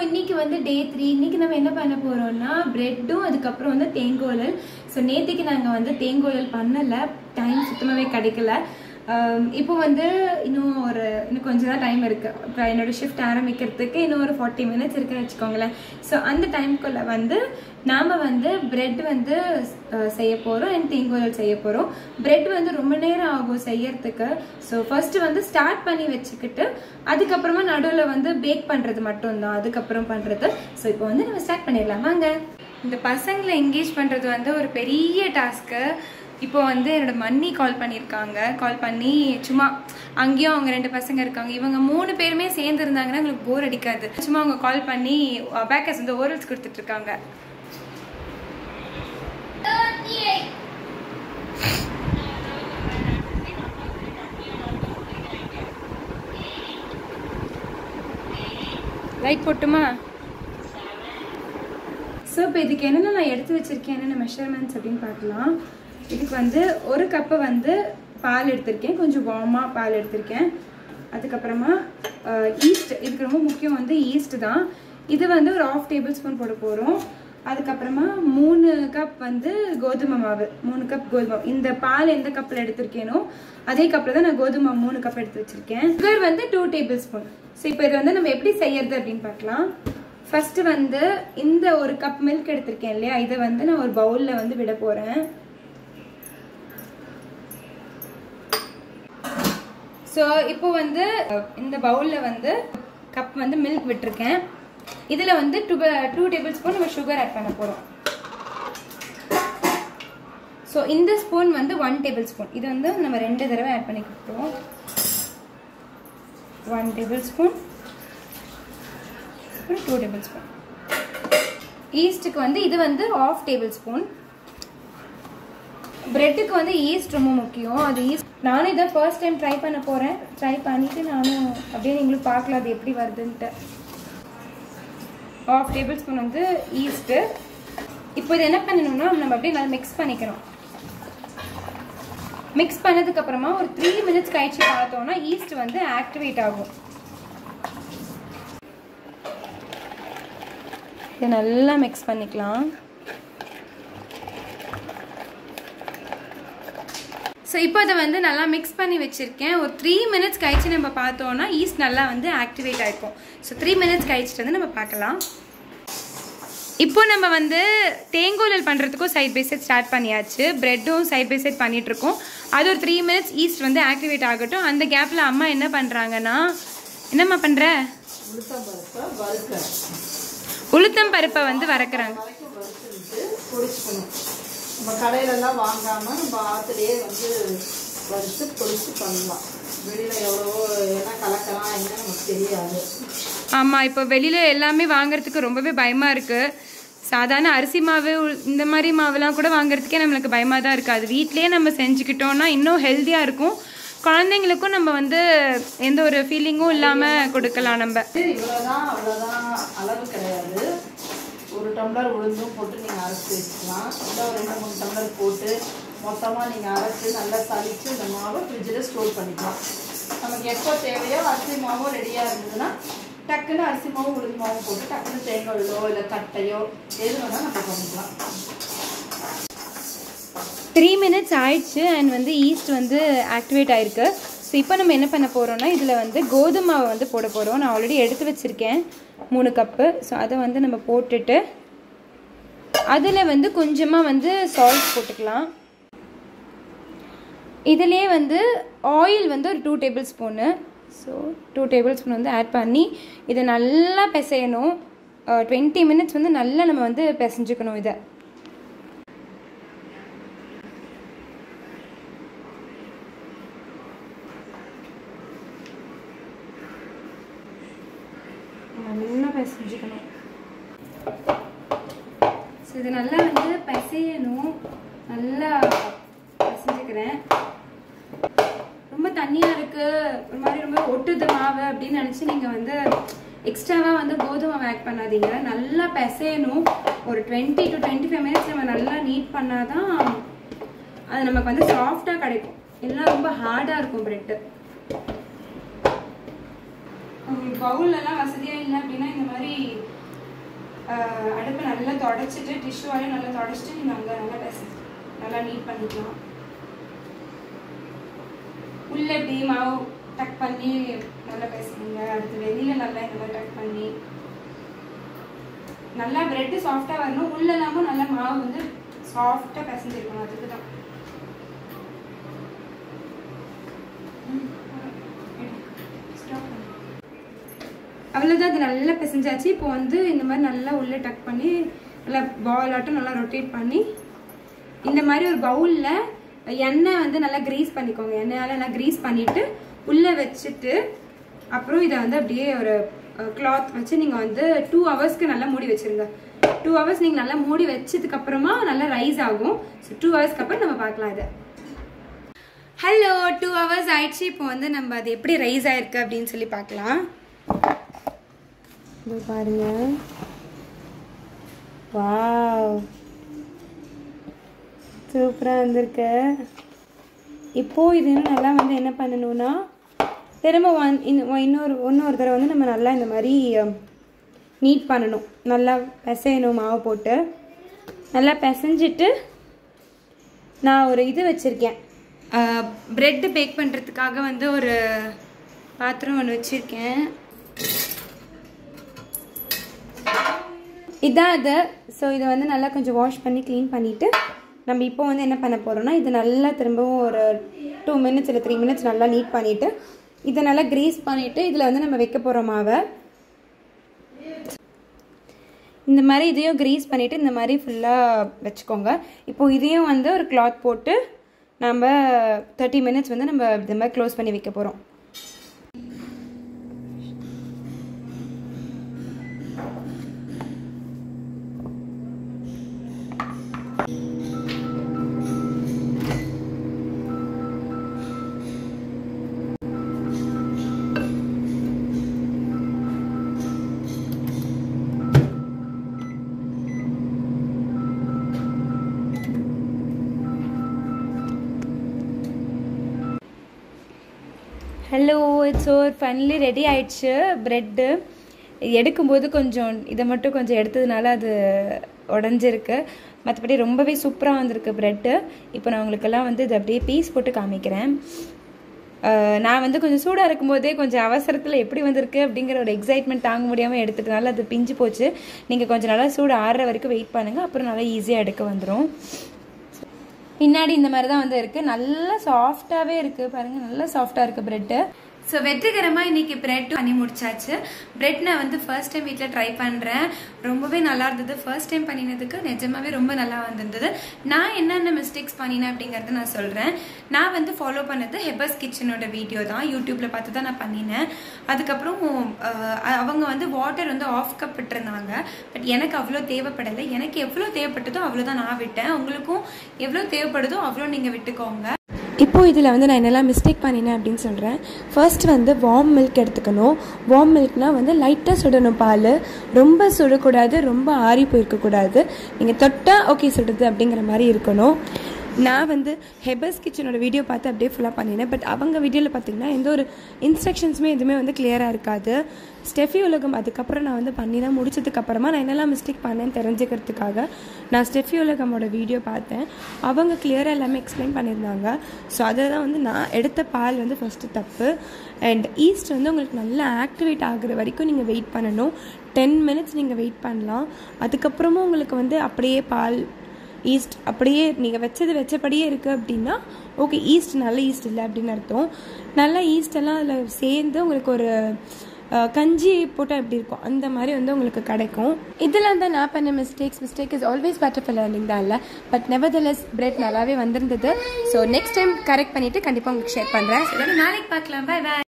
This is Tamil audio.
இன்னைக்கு வந்து டே 3. இன்னைக்கு நம்ம என்ன பண்ண போறோம்னா பிரெட்டும் அதுக்கப்புறம் வந்து தேங்கோலல். ஸோ நேற்றுக்கு நாங்கள் வந்து தேங்கோலல் பண்ணலை, டைம் சுத்தமாகவே கிடைக்கல. இப்போ வந்து இன்னும் கொஞ்சம் தான் டைம் இருக்குது. இப்போ என்னோடய ஷிஃப்ட் ஆரம்பிக்கிறதுக்கு இன்னும் ஒரு 40 minutes இருக்குன்னு வச்சுக்கோங்களேன். ஸோ அந்த டைமுக்குள்ளே வந்து நாம் வந்து பிரெட் வந்து செய்ய போகிறோம் அண்ட் தேங்கோலல் செய்ய போகிறோம். பிரெட் வந்து ரொம்ப நேரம் ஆகும் செய்யறதுக்கு. ஸோ ஃபர்ஸ்ட்டு வந்து ஸ்டார்ட் பண்ணி வச்சுக்கிட்டு அதுக்கப்புறமா நடுவில் வந்து பேக் பண்ணுறது மட்டும்தான், அதுக்கப்புறம் பண்ணுறது. ஸோ இப்போ வந்து நம்ம ஸ்டார்ட் பண்ணிடலாம் வாங்க. இந்த பசங்களை என்கேஜ் பண்ணுறது வந்து ஒரு பெரிய டாஸ்க்கு. இப்போ வந்து என்னோட மன்னி கால் பண்ணியிருக்காங்க. கால் பண்ணி சும்மா அங்கேயும் அவங்க 2 பசங்க இருக்காங்க, இவங்க 3 பேருமே சேர்ந்து இருந்தாங்கன்னா உங்களுக்கு போர் அடிக்காது. சும்மா அவங்க கால் பண்ணி அபாக்கஸ் வந்து ஓரல்ஸ் கொடுத்துட்டு இருக்காங்க. லைட் போட்டுமா? ஸோ இப்போ இதுக்கு என்னென்ன நான் எடுத்து வச்சிருக்கேன், என்னென்ன மெஷர்மெண்ட்ஸ் அப்படின்னு பார்க்கலாம். இதுக்கு வந்து 1 கப்பு வந்து பால் எடுத்திருக்கேன், கொஞ்சம் வார்மாக பால் எடுத்திருக்கேன். அதுக்கப்புறமா ஈஸ்ட், இதுக்கு ரொம்ப முக்கியம் வந்து ஈஸ்ட் தான். இது வந்து ஒரு 1/2 டேபிள்ஸ்பூன் போட போகிறோம். அதுக்கப்புறமா 3 கப் வந்து கோதுமை மாவு, 3 கப் கோதுமை. இந்த பால் எந்த கப்பில் எடுத்திருக்கேனோ அதே கப்பில் தான் நான் கோதுமை 3 கப் எடுத்து வச்சுருக்கேன். சுகர் வந்து 2 டேபிள்ஸ்பூன். ஸோ இப்போ இது வந்து நம்ம எப்படி செய்யறது அப்படின்னு பார்க்கலாம். ஃபர்ஸ்ட் வந்து இந்த 1 கப் மில்க் எடுத்திருக்கேன் இல்லையா, இதை வந்து நான் ஒரு பவுலில் வந்து விட போகிறேன். ஸோ இப்போ வந்து இந்த பவுலில் வந்து கப் வந்து மில்க் விட்டுருக்கேன். இதில் வந்து 2 டேபிள்ஸ்பூன் நம்ம சுகர் ஆட் பண்ண போகிறோம். ஸோ இந்த ஸ்பூன் வந்து 1 டேபிள்ஸ்பூன். இது வந்து நம்ம 2 தடவை ஆட் பண்ணிக்கிட்டோம். 1 டேபிள்ஸ்பூன், 2 டேபிள்ஸ்பூன். ஈஸ்ட்டுக்கு வந்து இது வந்து 1/2 டேபிள்ஸ்பூன். பிரெட்டுக்கு வந்து ஈஸ்ட் ரொம்ப முக்கியம். அது ஈஸ்ட் நானும் இதை ஃபர்ஸ்ட் டைம் ட்ரை பண்ண போகிறேன். ட்ரை பண்ணிவிட்டு நானும் அப்படியே நீங்களும் பார்க்கலாம் அது எப்படி வருதுன்ட்டு. 1/2 டேபிள்ஸ்பூன் வந்து ஈஸ்ட்டு. இப்போ இது என்ன பண்ணணும்னா நம்ம அப்படியே நல்லா மிக்ஸ் பண்ணிக்கிறோம். மிக்ஸ் பண்ணதுக்கப்புறமா ஒரு 3 minutes கழிச்சு பார்த்தோம்னா ஈஸ்ட் வந்து ஆக்டிவேட் ஆகும். இதை நல்லா மிக்ஸ் பண்ணிக்கலாம். ஸோ இப்போ அதை வந்து நல்லா மிக்ஸ் பண்ணி வச்சுருக்கேன். ஒரு 3 minutes கழிச்சு நம்ம பார்த்தோன்னா ஈஸ்ட் நல்லா வந்து ஆக்டிவேட் ஆகிருக்கும். ஸோ 3 minutes கழிச்சுட்டு வந்து நம்ம பார்க்கலாம். இப்போ நம்ம வந்து தேங்கோலல் பண்ணுறதுக்கும் சைட் பை சைட் ஸ்டார்ட் பண்ணியாச்சு. ப்ரெட்டும் சைட் பை சைட் பண்ணிகிட்ருக்கோம். அது ஒரு 3 minutes ஈஸ்ட் வந்து ஆக்டிவேட் ஆகட்டும். அந்த கேப்பில் அம்மா என்ன பண்ணுறாங்கன்னா, என்னம்மா பண்ணுற? உளுத்தம் பருப்பை வந்து வறுக்கிறாங்க. நம்ம கடையிலலாம் வாங்காமல் நம்ம ஆற்றுலேயே வந்து வறுத்து பொரிச்சு பண்ணலாம். வெளியில் எவ்வளவோ என்ன கலக்கலாம் என்ன நமக்கு தெரியாது. ஆமாம், இப்போ வெளியில் எல்லாமே வாங்குறதுக்கு ரொம்பவே பயமாக இருக்குது. சாதாரண அரிசி மாவு இந்த மாதிரி மாவுலாம் கூட வாங்குறதுக்கே நம்மளுக்கு பயமாக தான் இருக்குது. அது வீட்டிலேயே நம்ம செஞ்சுக்கிட்டோன்னா இன்னும் ஹெல்த்தியாக இருக்கும். குழந்தைங்களுக்கும் நம்ம வந்து எந்த ஒரு ஃபீலிங்கும் இல்லாமல் கொடுக்கலாம். நம்ம இவ்வளோதான் அவ்வளோதான் அளவு கிடையாது. 1 டம்ளர் உளுந்தும் போட்டு நீங்கள் அரைச்சி வச்சுக்கலாம். இல்லை ஒரு 2-3 டம்ளர் போட்டு மொத்தமாக நீங்கள் அரைச்சி நல்லா சளிச்சு இந்த மாவை ஃப்ரிட்ஜில் ஸ்டோர் பண்ணிக்கலாம். நமக்கு எப்போ தேவையோ அரிசி மாவும் ரெடியாக இருந்ததுன்னா டக்குன்னு அரிசி மாவும் உளுந்து மாவும் போட்டு டக்குன்னு தேங்காயோ இல்லை தட்டையோ எது வேணால் நம்ம பண்ணிக்கலாம். 3 minutes ஆயிடுச்சு அண்ட் வந்து ஈஸ்ட் வந்து ஆக்டிவேட் ஆயிருக்கு. ஸோ இப்போ நம்ம என்ன பண்ண போகிறோம்னா இதில் வந்து கோதுமை மாவை வந்து போட போகிறோம். நான் ஆல்ரெடி எடுத்து வச்சுருக்கேன் 3 கப்பு. ஸோ அதை வந்து நம்ம போட்டுட்டு அதில் வந்து கொஞ்சமாக வந்து சால்ட் போட்டுக்கலாம். இதிலே வந்து ஆயில் வந்து ஒரு 2 டேபிள்ஸ்பூனு. ஸோ 2 டேபிள்ஸ்பூன் வந்து ஆட் பண்ணி இதை நல்லா பிசையணும். 20 minutes வந்து நல்லா நம்ம வந்து பிசைஞ்சுக்கணும். இதை நல்லா பிசைஞ்சுக்கணும். ஸோ இது நல்லா வந்து பிசையணும். நல்லா பிசைஞ்சுக்கிறேன். ரொம்ப தண்ணியாக இருக்குது, ஒரு மாதிரி ரொம்ப ஒட்டுது மாவு அப்படின்னு நினச்சி நீங்கள் வந்து எக்ஸ்ட்ராவாக வந்து கோதுமை மாவு ஆட் பண்ணாதீங்க. நல்லா பிசையணும். ஒரு 20 to 25 minutes நம்ம நல்லா நீட் பண்ணால் தான் அது நமக்கு வந்து சாஃப்டாக கிடைக்கும். எல்லாம் ரொம்ப ஹார்டாக இருக்கும் ப்ரெட்டு. உங்களுக்கு பவுல்லலாம் வசதியாக இல்லை அப்படின்னா இந்த மாதிரி அடுப்பை நல்லா தொடச்சிட்டு டிஷ்யூவாலே நல்லா தொடச்சிட்டு நீங்கள் அங்கே நல்லா நல்லா நீட் பண்ணிக்கலாம். உள்ளே இப்படி மாவு டக் பண்ணி நல்லா பேசுங்க. அடுத்து வெளியில் நல்லா இந்த மாதிரி டக் பண்ணி நல்லா பிரெட்டு சாஃப்டாக வரணும். உள்ள இல்லாமல் நல்லா மாவு வந்து சாஃப்டாக பிசைஞ்சிருக்கணும். அதுக்கு தான் அவ்வளோதான். அது நல்லா பிசைஞ்சாச்சு. இப்போ வந்து இந்த மாதிரி நல்லா உள்ளே டக் பண்ணி நல்லா பால் ஆட்டம் நல்லா ரொட்டேட் பண்ணி இந்த மாதிரி ஒரு பவுலில் எண்ணெய் வந்து நல்லா கிரீஸ் பண்ணிக்கோங்க. எண்ணெயால் நல்லா கிரீஸ் பண்ணிவிட்டு உள்ளே வச்சுட்டு அப்புறம் இதை வந்து அப்படியே ஒரு கிளாத் வச்சு நீங்கள் வந்து 2 ஹவர்ஸ்க்கு நல்லா மூடி வச்சுருங்க. 2 ஹவர்ஸ் நீங்கள் நல்லா மூடி வச்சதுக்கப்புறமா நல்லா ரைஸ் ஆகும். ஸோ 2 ஹவர்ஸ்க்கு அப்புறம் நம்ம பார்க்கலாம் இதை. ஹலோ, 2 ஹவர்ஸ் ஆயிடுச்சு. இப்போ வந்து நம்ம அது எப்படி ரைஸ் ஆயிருக்கு அப்படின்னு சொல்லி பார்க்கலாம். இது பாருங்க. வாவ், சூப்பராக வந்திருக்கு. இப்போது இது நல்லா வந்து என்ன பண்ணணும்னா திரும்ப இன்னொரு தடவை வந்து நம்ம நல்லா இந்த மாதிரி நீட் பண்ணணும். நல்லா பிசையணும். மாவு போட்டு நல்லா பிசைஞ்சிட்டு நான் ஒரு இது வச்சுருக்கேன். ப்ரெட்டு பேக் பண்ணுறதுக்காக வந்து ஒரு பாத்திரம் ஒன்று வச்சுருக்கேன். இதான் அது. ஸோ இதை வந்து நல்லா கொஞ்சம் வாஷ் பண்ணி க்ளீன் பண்ணிவிட்டு நம்ம இப்போ வந்து என்ன பண்ண போகிறோம்னா இது நல்லா திரும்பவும் ஒரு 2 மினிட்ஸ் இல்லை 3 மினிட்ஸ் நல்லா நீட் பண்ணிவிட்டு இதை நல்லா கிரீஸ் பண்ணிவிட்டு இதில் வந்து நம்ம வைக்க போகிறோம் மாவை. இந்த மாதிரி இதையும் கிரீஸ் பண்ணிவிட்டு இந்த மாதிரி ஃபுல்லாக வச்சுக்கோங்க. இப்போது இதையும் வந்து ஒரு கிளாத் போட்டு நம்ம 30 மினிட்ஸ் வந்து நம்ம இந்த மாதிரி க்ளோஸ் பண்ணி வைக்க போகிறோம். Hello, it's over. Finally ready ஆயிடுச்சு ப்ரெட்டு. எடுக்கும்போது கொஞ்சம் இதை மட்டும் கொஞ்சம் எடுத்ததுனால அது உடஞ்சிருக்கு. மற்றபடி ரொம்பவே சூப்பராக வந்திருக்கு ப்ரெட்டு. இப்போ நான் உங்களுக்கெல்லாம் வந்து இது அப்படியே பீஸ் போட்டு காமிக்கிறேன். நான் வந்து கொஞ்சம் சூடாக இருக்கும்போதே கொஞ்சம் அவசரத்தில் எப்படி வந்திருக்கு அப்படிங்கிற ஒரு எக்ஸைட்மெண்ட் தாங்க முடியாமல் எடுத்துட்டனால அது பிஞ்சு போச்சு. நீங்கள் கொஞ்சம் நல்லா சூடு ஆறுற வரைக்கும் வெயிட் பண்ணுங்கள். அப்புறம் நல்லா ஈஸியாக எடுக்க வந்துடும். பின்னாடி இந்த மாதிரி தான் வந்து இருக்குது. நல்லா சாஃப்டாகவே இருக்குது பாருங்கள். நல்லா சாஃப்டாக இருக்குது ப்ரெட்டு. ஸோ வெற்றிகரமாக இன்றைக்கி ப்ரெட் பண்ணி முடிச்சாச்சு. ப்ரெட் நான் வந்து ஃபர்ஸ்ட் டைம் வீட்டில் ட்ரை பண்ணுறேன். ரொம்பவே நல்லா இருந்தது. ஃபர்ஸ்ட் டைம் பண்ணினதுக்கு நிஜமாவே ரொம்ப நல்லா வந்திருந்தது. நான் என்னென்ன மிஸ்டேக்ஸ் பண்ணினேன் அப்படிங்கிறத நான் சொல்கிறேன். நான் வந்து ஃபாலோ பண்ணது ஹெபர்ஸ் கிச்சனோட வீடியோ தான். யூடியூப்பில் பார்த்து தான் நான் பண்ணினேன். அதுக்கப்புறம் அவங்க வந்து வாட்டர் வந்து ஆஃப் கப் விட்டுருந்தாங்க. பட் எனக்கு அவ்வளோ தேவைப்படலை. எனக்கு எவ்வளோ தேவைப்பட்டதோ அவ்வளோ தான் நான் விட்டேன். உங்களுக்கும் எவ்வளோ தேவைப்படுதோ அவ்வளோ நீங்கள் விட்டுக்கோங்க. இப்போது இதில் வந்து நான் என்னெல்லாம் மிஸ்டேக் பண்ணினேன் அப்படின்னு சொல்கிறேன். ஃபர்ஸ்ட் வந்து வார்ம் மில்க் எடுத்துக்கணும். வார்ம் மில்க்னால் வந்து லைட்டாக சுடணும். பால் ரொம்ப சுடக்கூடாது, ரொம்ப ஆறி போயிருக்கக்கூடாது. நீங்கள் தொட்டால் ஓகே சுடுது அப்படிங்கிற மாதிரி இருக்கணும். நான் வந்து ஹெபர்ஸ் கிச்சனோட வீடியோ பார்த்து அப்படியே ஃபுல்லாக பண்ணினேன். பட் அவங்க வீடியோவில் பார்த்திங்கன்னா எந்த ஒரு இன்ஸ்ட்ரக்ஷன்ஸுமே எதுவுமே வந்து கிளியராக இருக்காது. ஸ்டெஃபி உலகம் அதுக்கப்புறம் நான் வந்து பண்ணி தான் முடிச்சதுக்கப்புறமா நான் என்னெல்லாம் மிஸ்டேக் பண்ணேன்னு தெரிஞ்சுக்கிறதுக்காக நான் ஸ்டெஃபி உலகமோட வீடியோ பார்த்தேன். அவங்க கிளியராக எல்லாமே எக்ஸ்பிளைன் பண்ணியிருந்தாங்க. ஸோ அதில் தான் வந்து நான் எடுத்த பால் வந்து ஃபஸ்ட்டு தப்பு. அண்ட் ஈஸ்ட் வந்து உங்களுக்கு நல்லா ஆக்டிவேட் ஆகுற வரைக்கும் நீங்கள் வெயிட் பண்ணணும். 10 மினிட்ஸ் நீங்கள் வெயிட் பண்ணலாம். அதுக்கப்புறமும் உங்களுக்கு வந்து அப்படியே பால் ஈஸ்ட் அப்படியே நீங்கள் வச்சபடியே இருக்குது அப்படின்னா ஓகே, ஈஸ்ட் நல்ல ஈஸ்ட் இல்லை அப்படின்னு அர்த்தம். நல்ல ஈஸ்டெல்லாம் அதில் சேர்ந்து உங்களுக்கு ஒரு கஞ்சி போட்டால் எப்படி இருக்கும் அந்த மாதிரி வந்து உங்களுக்கு கிடைக்கும். இதெல்லாம் தான் நான் பண்ண mistake is always better for learning தான் இல்லை. பட் நெவர்தலெஸ் பிரெட் நல்லாவே வந்திருந்தது. ஸோ நெக்ஸ்ட் டைம் கரெக்ட் பண்ணிவிட்டு கண்டிப்பாக உங்களுக்கு ஷேர் பண்ணுறேன். நாளைக்கு பார்க்கலாம். Bye bye.